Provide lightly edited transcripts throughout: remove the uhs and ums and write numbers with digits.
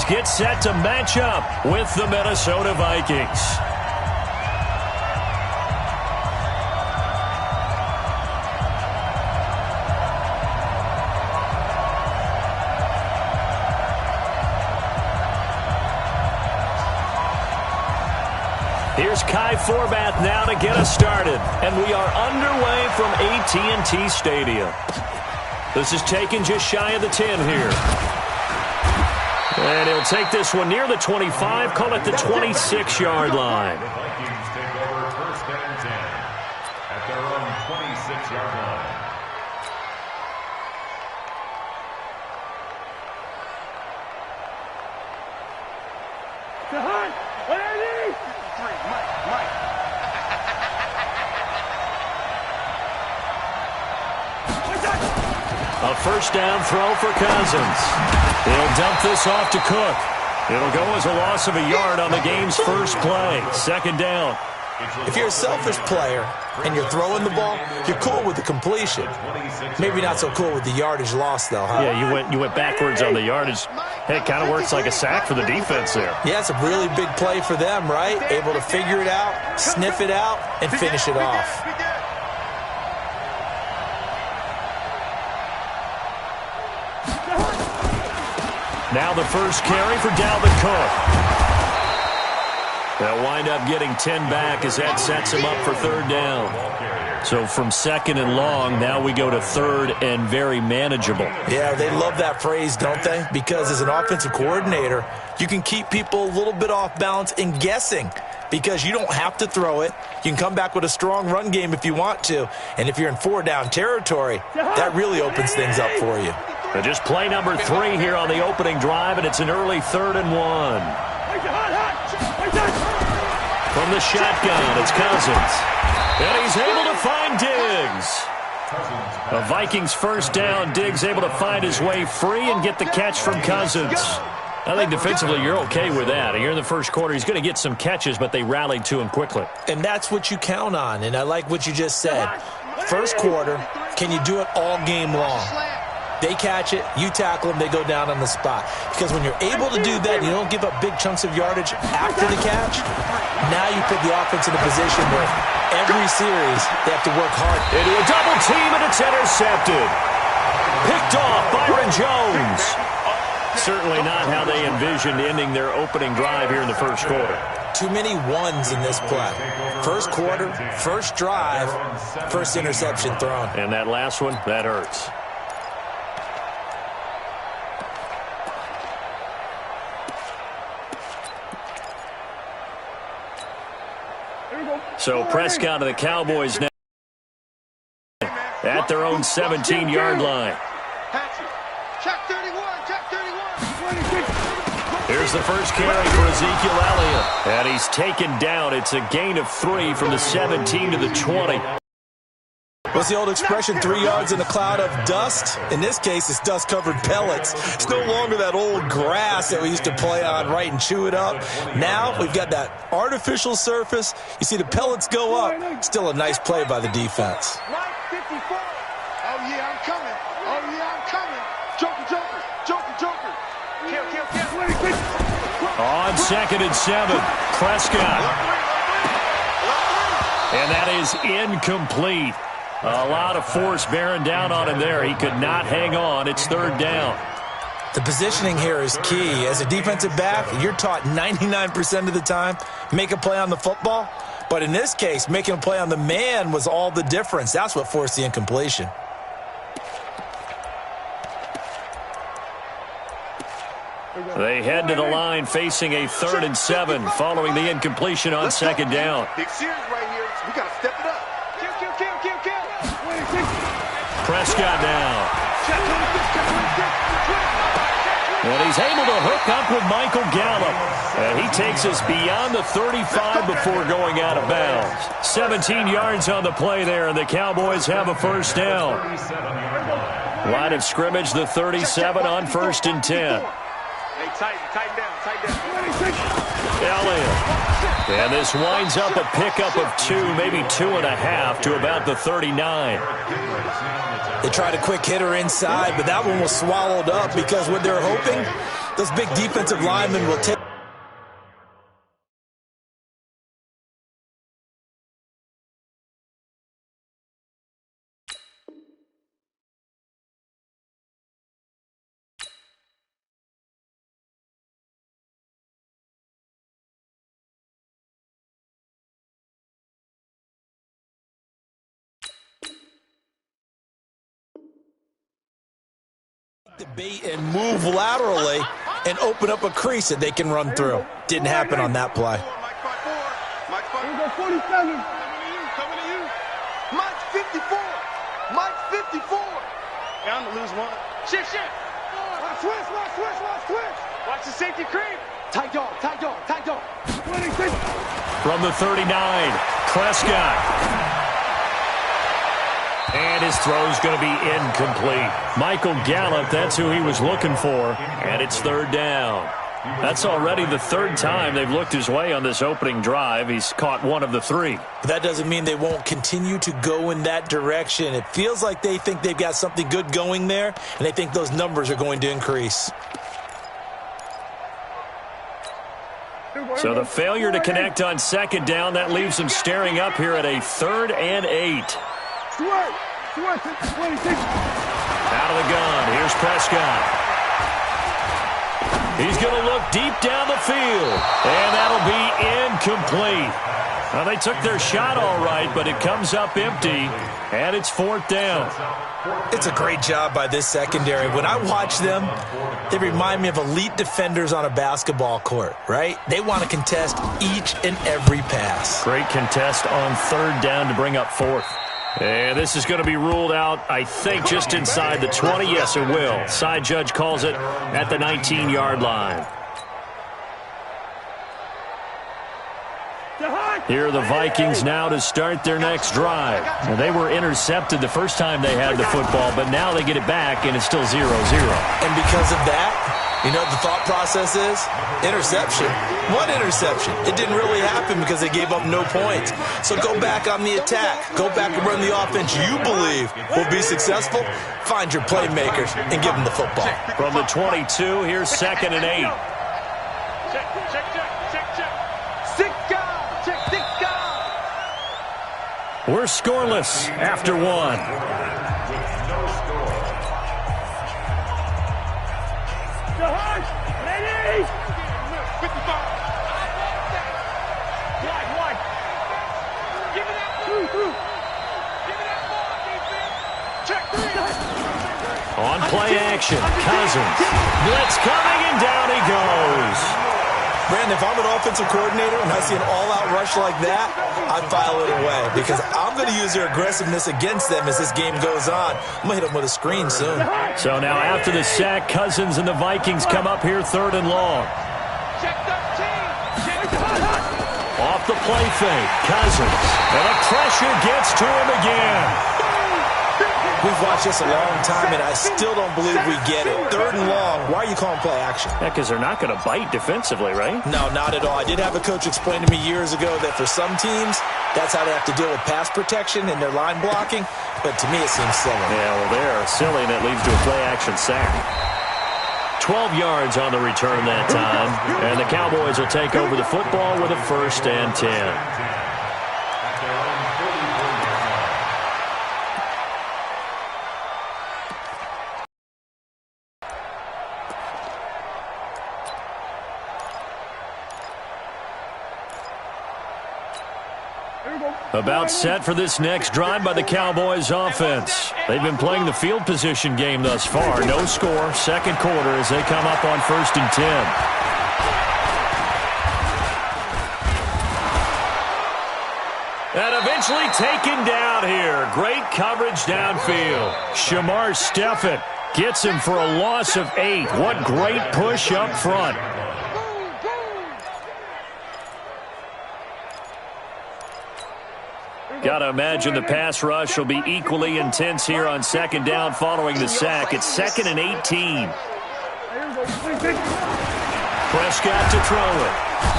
Cowboys get set to match up with the Minnesota Vikings. Here's Kai Forbath now to get us started. And we are underway from AT&T Stadium. This is taken just shy of the 10 here. And he'll take this one near the 25, call it the 26-yard line. The Vikings take over first and 10 at their own 26-yard line. A first down throw for Cousins. He'll dump this off to Cook. It'll go as a loss of a yard on the game's first play. Second down. If you're a selfish player and you're throwing the ball, you're cool with the completion. Maybe not so cool with the yardage loss, though, huh? Yeah, you went backwards on the yardage. Hey, it kind of works like a sack for the defense there. Yeah, it's a really big play for them, right? Able to figure it out, sniff it out, and finish it off. Now the first carry for Dalvin Cook. They'll wind up getting 10 back as that sets him up for third down. So from second and long, now we go to third and very manageable. Yeah, they love that phrase, don't they? Because as an offensive coordinator, you can keep people a little bit off balance and guessing because you don't have to throw it. You can come back with a strong run game if you want to. And if you're in four-down territory, that really opens things up for you. But just play number 3 here on the opening drive, and it's an early 3rd and 1. From the shotgun, it's Cousins. And he's able to find Diggs. The Vikings first down. Diggs able to find his way free and get the catch from Cousins. I think defensively you're okay with that. Here in the first quarter, he's going to get some catches, but they rallied to him quickly. And that's what you count on, and I like what you just said. First quarter, can you do it all game long? They catch it, you tackle them, they go down on the spot. Because when you're able to do that, you don't give up big chunks of yardage after the catch, now you put the offense in a position where every series they have to work hard. Into a double team, and it's intercepted. Picked off Byron Jones. Certainly not how they envisioned ending their opening drive here in the first quarter. Too many ones in this play. First quarter, first drive, first interception thrown. And that last one, that hurts. So Prescott of the Cowboys now at their own 17-yard line. Here's the first carry for Ezekiel Elliott. And he's taken down. It's a gain of 3 from the 17 to the 20. What's the old expression, 3 yards in a cloud of dust? In this case, it's dust-covered pellets. It's no longer that old grass that we used to play on, right, and chew it up. Now we've got that artificial surface. You see the pellets go up. Still a nice play by the defense. Right 54. Oh, yeah, I'm coming. Oh, yeah, I'm coming. Joker, Joker, Joker, Joker. Kill, kill, kill. On 2nd and 7, Prescott. And that is incomplete. A lot of force bearing down on him there. He could not hang on. It's 3rd down. The positioning here is key. As a defensive back, you're taught 99% of the time, make a play on the football. But in this case, making a play on the man was all the difference. That's what forced the incompletion. They head to the line facing a 3rd and 7 following the incompletion on 2nd down. Big series right here. We got to step it up. Kill, kill, kill, kill, kill. Prescott now. And he's able to hook up with Michael Gallup. And he takes us beyond the 35 before going out of bounds. 17 yards on the play there, and the Cowboys have a first down. Line of scrimmage, the 37 on 1st and 10. Hey, tighten down. Elliott. And this winds up a pickup of 2, maybe 2.5 to about the 39. They tried a quick hitter inside, but that one was swallowed up because what they're hoping Those big defensive linemen will take the bait and move laterally and open up a crease that they can run through. Didn't happen on that play. Mike 47. Coming to you. Mike 54. Mike 54. Down to lose one. Shift. Watch switch. Watch the safety creep. Tight dog. From the 39, Prescott. And his throw's going to be incomplete. Michael Gallup, that's who he was looking for. And it's third down. That's already the third time they've looked his way on this opening drive. He's caught one of the three. But that doesn't mean they won't continue to go in that direction. It feels like they think they've got something good going there, and they think those numbers are going to increase. So the failure to connect on second down, that leaves them staring up here at a 3rd and 8. Out of the gun, here's Prescott. He's going to look deep down the field, and that'll be incomplete. Well, they took their shot all right, but it comes up empty, and it's 4th down. It's a great job by this secondary. When I watch them, they remind me of elite defenders on a basketball court, right? They want to contest each and every pass. Great contest on 3rd down to bring up 4th. And this is going to be ruled out, I think, just inside the 20. Yes, it will. Side judge calls it at the 19-yard line. Here are the Vikings now to start their next drive. Now, they were intercepted the first time they had the football, but now they get it back, and it's still 0-0. And because of that, you know what the thought process is? Interception. What interception? It didn't really happen because they gave up no points. So go back on the attack. Go back and run the offense you believe will be successful. Find your playmakers and give them the football. From the 22, here's 2nd and 8. We're scoreless after 1. Ready? 55. Wide. Give me that ball. Give me that ball, defense. Check 3. On play action, Cousins. Blitz coming, and down he goes. Brandon, if I'm an offensive coordinator and I see an all-out rush like that, I file it away because I'm going to use their aggressiveness against them as this game goes on. I'm going to hit them with a screen soon. So now after the sack, Cousins and the Vikings come up here 3rd and long. Off the play fake, Cousins. And the pressure gets to him again. We've watched this a long time, and I still don't believe we get it. 3rd and long, why are you calling play action? Yeah, because they're not going to bite defensively, right? No, not at all. I did have a coach explain to me years ago that for some teams, that's how they have to deal with pass protection and their line blocking, but to me it seems silly. Yeah, well, they're silly, and it leads to a play action sack. 12 yards on the return that time, and the Cowboys will take over the football with a 1st and 10. About set for this next drive by the Cowboys offense. They've been playing the field position game thus far. No score, 2nd quarter as they come up on 1st and 10. And eventually taken down here. Great coverage downfield. Shamar Stephen gets him for a loss of 8. What great push up front. Got to imagine the pass rush will be equally intense here on 2nd down following the sack. It's 2nd and 18. Prescott to throw it.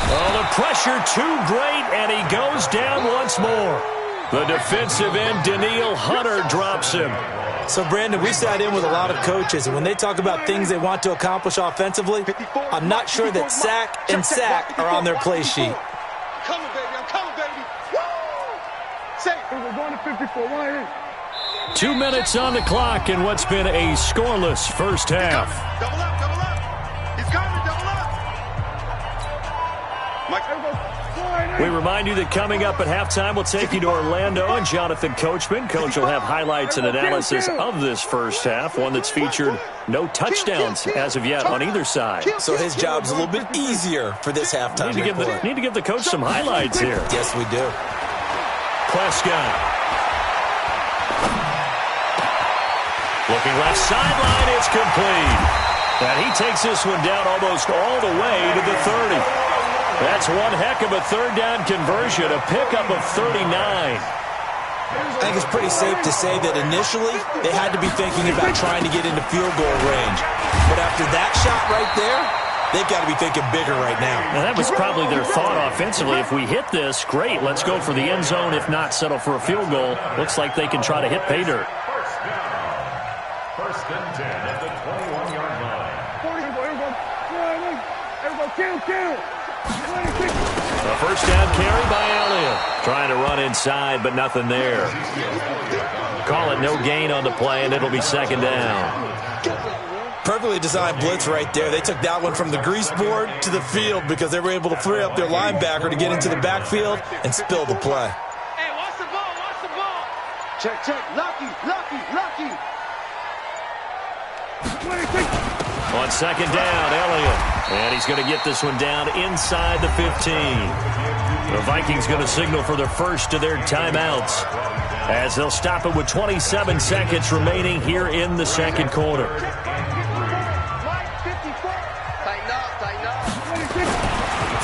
Oh, the pressure too great, and he goes down once more. The defensive end, Danielle Hunter, drops him. So, Brandon, we sat in with a lot of coaches, and when they talk about things they want to accomplish offensively, I'm not sure that sack and sack are on their play sheet. I'm coming, baby. Woo! Say, we're going to 54. Right here. 2 minutes on the clock in what's been a scoreless first half. Double up. He's coming, double up. We remind you that coming up at halftime, we'll take you to Orlando and Jonathan Coachman. Coach will have highlights and analysis of this first half, one that's featured no touchdowns as of yet on either side. So his job's a little bit easier for this halftime report. Need to give the coach some highlights here. Yes, we do. Prescott. Looking left sideline, it's complete. And he takes this one down almost all the way to the 30. That's one heck of a third down conversion, a pickup of 39. I think it's pretty safe to say that initially they had to be thinking about trying to get into field goal range. But after that shot right there, they've got to be thinking bigger right now. Now that was probably their thought offensively. If we hit this, great, let's go for the end zone. If not, settle for a field goal. Looks like they can try to hit pay dirt. First and 10 at the 21-yard line. A first down carry by Elliott. Trying to run inside, but nothing there. Call it no gain on the play, and it'll be second down. Perfectly designed blitz right there. They took that one from the grease board to the field because they were able to free up their linebacker to get into the backfield and spill the play. Hey, watch the ball. Check. Lucky. On second down, Elliott. And he's going to get this one down inside the 15. The Vikings going to signal for the first of their timeouts as they'll stop it with 27 seconds remaining here in the second quarter.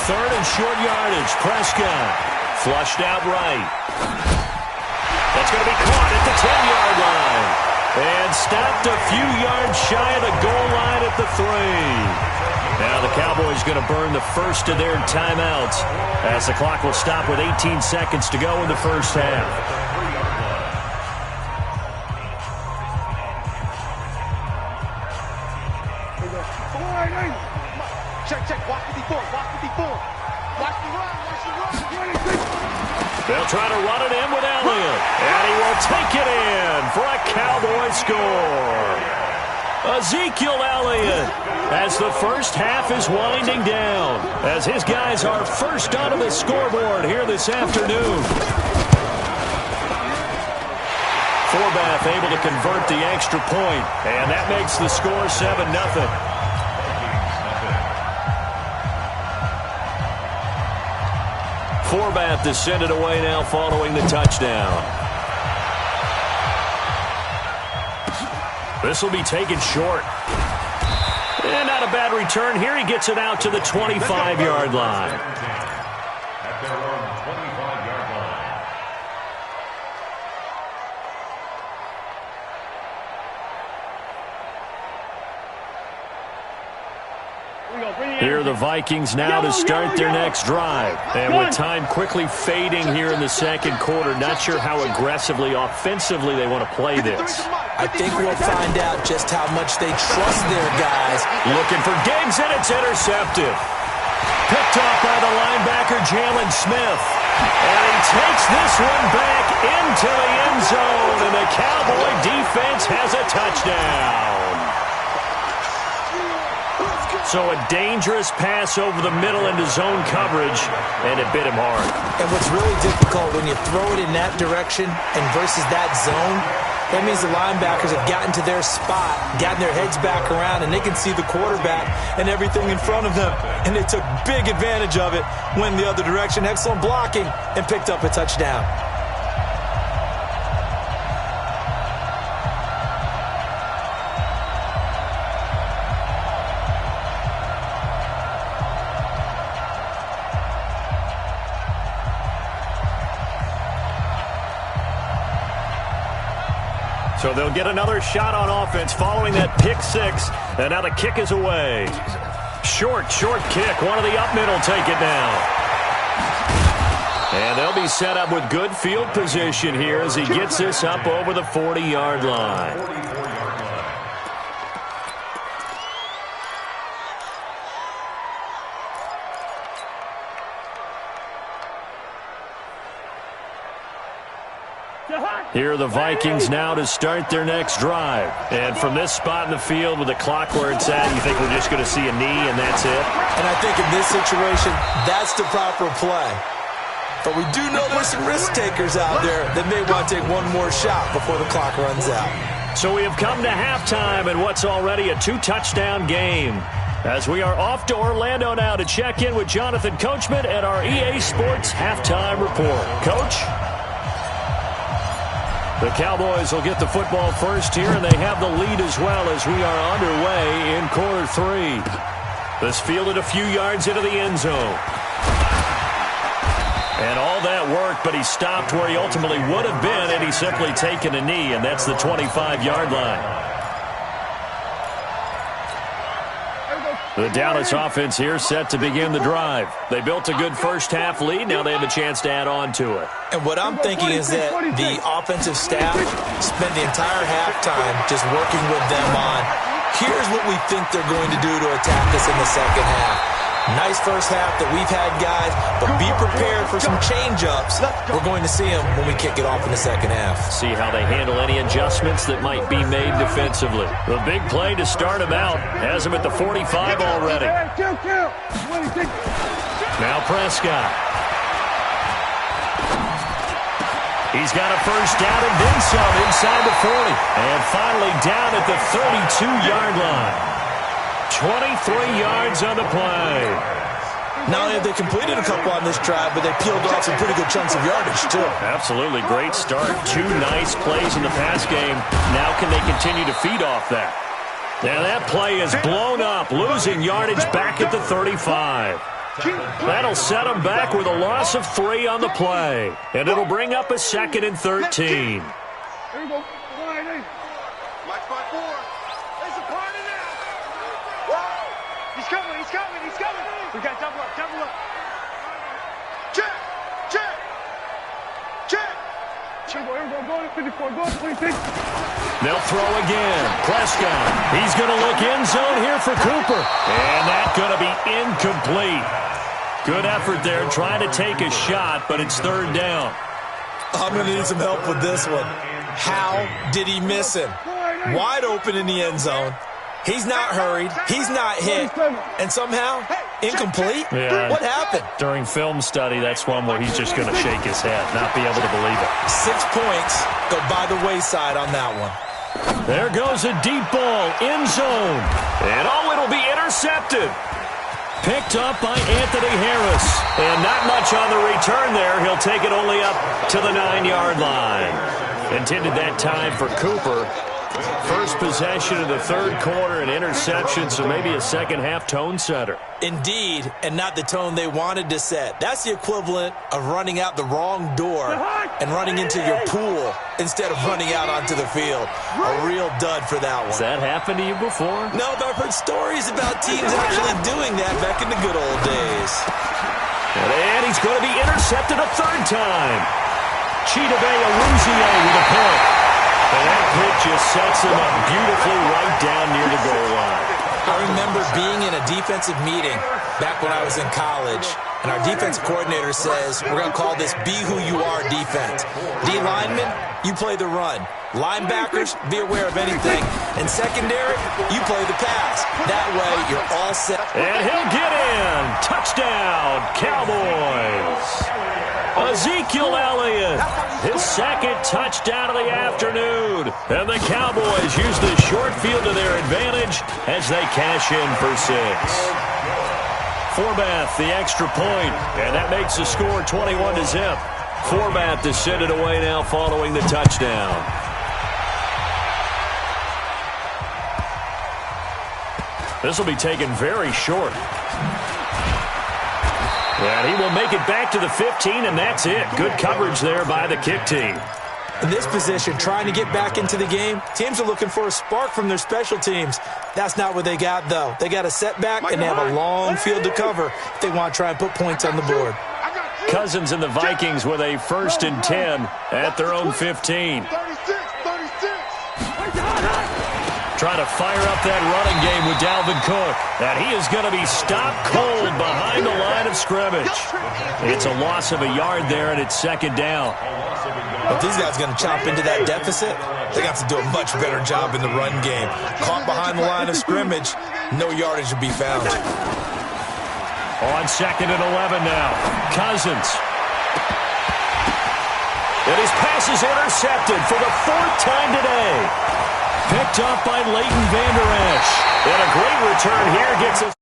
Third and short yardage. Prescott flushed out right. That's going to be caught at the 10-yard line. And stopped a few yards shy of the goal line at the 3. Now the Cowboys going to burn the first of their timeouts as the clock will stop with 18 seconds to go in the first half. Check. Watch 54. Watch the run. They'll try to run it in with Elliott. And he will take it in for a Cowboy score. Ezekiel Elliott as the first half is winding down as his guys are first onto the scoreboard here this afternoon. Forbath able to convert the extra point, and that makes the score 7-0. Forbath is sent it away now following the touchdown. This will be taken short. And not a bad return here. He gets it out to the 25-yard line. At their own 25-yard line. Here are the Vikings now to start their next drive. And with time quickly fading here in the second quarter, not sure how aggressively, offensively they want to play this. I think we'll find out just how much they trust their guys. Looking for Diggs, and it's intercepted. Picked off by the linebacker, Jalen Smith. And he takes this one back into the end zone, and the Cowboy defense has a touchdown. So a dangerous pass over the middle into zone coverage, and it bit him hard. And what's really difficult when you throw it in that direction and versus that zone, that means the linebackers have gotten to their spot, gotten their heads back around, and they can see the quarterback and everything in front of them. And they took big advantage of it, went the other direction, excellent blocking, and picked up a touchdown. So they'll get another shot on offense following that pick six. And now the kick is away. Short kick. One of the up middle take it now. And they'll be set up with good field position here as he gets this up over the 40-yard line. Here are the Vikings now to start their next drive. And from this spot in the field with the clock where it's at, you think we're just going to see a knee and that's it? And I think in this situation, that's the proper play. But we do know there's some risk takers out there that may want to take one more shot before the clock runs out. So we have come to halftime in what's already a 2-touchdown game. As we are off to Orlando now to check in with Jonathan Coachman at our EA Sports Halftime Report. Coach? The Cowboys will get the football first here, and they have the lead as well as we are underway in quarter 3. This fielded a few yards into the end zone. And all that work, but he stopped where he ultimately would have been had he simply taken a knee, and that's the 25-yard line. The Dallas offense here set to begin the drive. They built a good first-half lead. Now they have a chance to add on to it. And what I'm thinking is that the offensive staff spent the entire halftime just working with them on, here's what we think they're going to do to attack us in the second half. Nice first half that we've had, guys, but be prepared for some change-ups. We're going to see them when we kick it off in the second half. See how they handle any adjustments that might be made defensively. The big play to start him out has him at the 45 already. Now Prescott. He's got a first down and then some inside the 40. And finally down at the 32-yard line. 23 yards on the play. Not only have they completed a couple on this drive, but they peeled off some pretty good chunks of yardage, too. Absolutely. Great start. 2 nice plays in the pass game. Now can they continue to feed off that? Now that play is blown up, losing yardage back at the 35. That'll set them back with a loss of 3 on the play. And it'll bring up a 2nd and 13. Here we go. Mike 5-4. There's a party now. He's coming, he's coming, he's coming. We got double up, double up. Check, check, check. Check, go, go to 54, go to 26. They'll throw again. Prescott. He's going to look end zone here for Cooper. And that's going to be incomplete. Good effort there trying to take a shot, but it's 3rd down. I'm going to need some help with this one. How did he miss him? Wide open in the end zone. He's not hurried. He's not hit. And somehow, incomplete? Yeah. What happened? During film study, that's one where he's just going to shake his head, not be able to believe it. 6 points go by the wayside on that one. There goes a deep ball, end zone. And it'll be intercepted. Picked up by Anthony Harris. And not much on the return there. He'll take it only up to the 9-yard line. Intended that time for Cooper. First possession of the 3rd quarter, an interception, so maybe a second-half tone setter. Indeed, and not the tone they wanted to set. That's the equivalent of running out the wrong door and running into your pool instead of running out onto the field. A real dud for that one. Has that happened to you before? No, but I've heard stories about teams actually doing that back in the good old days. And he's going to be intercepted a 3rd time. Chidobe Awuzie with a pick. And that pitch just sets him up beautifully right down near the goal line. I remember being in a defensive meeting back when I was in college, and our defensive coordinator says, we're going to call this Be Who You Are defense. D linemen, you play the run. Linebackers, be aware of anything. And secondary, you play the pass. That way, you're all set. And he'll get in. Touchdown, Cowboys. Ezekiel Elliott, his 2nd touchdown of the afternoon. And the Cowboys use the short field to their advantage as they cash in for 6. Forbath, the extra point, and that makes the score 21-0. Forbath to send it away now following the touchdown. This will be taken very short. And he will make it back to the 15, and that's it. Good coverage there by the kick team. In this position, trying to get back into the game, teams are looking for a spark from their special teams. That's not what they got, though. They got a setback, and they have a long field to cover if they want to try and put points on the board. I got you. Cousins and the Vikings with a 1st and 10 at their own 15. 36, 36. Trying to fire up that running game with Dalvin Cook. And he is going to be stopped cold behind the line of scrimmage. It's a loss of a yard there, and it's 2nd down. If these guys are going to chop into that deficit, they got to do a much better job in the run game. Caught behind the line of scrimmage, no yardage to be found. On 2nd and 11 now. Cousins. And his pass is intercepted for the 4th time today. Picked up by Leighton Vander Esch. And a great return here gets us.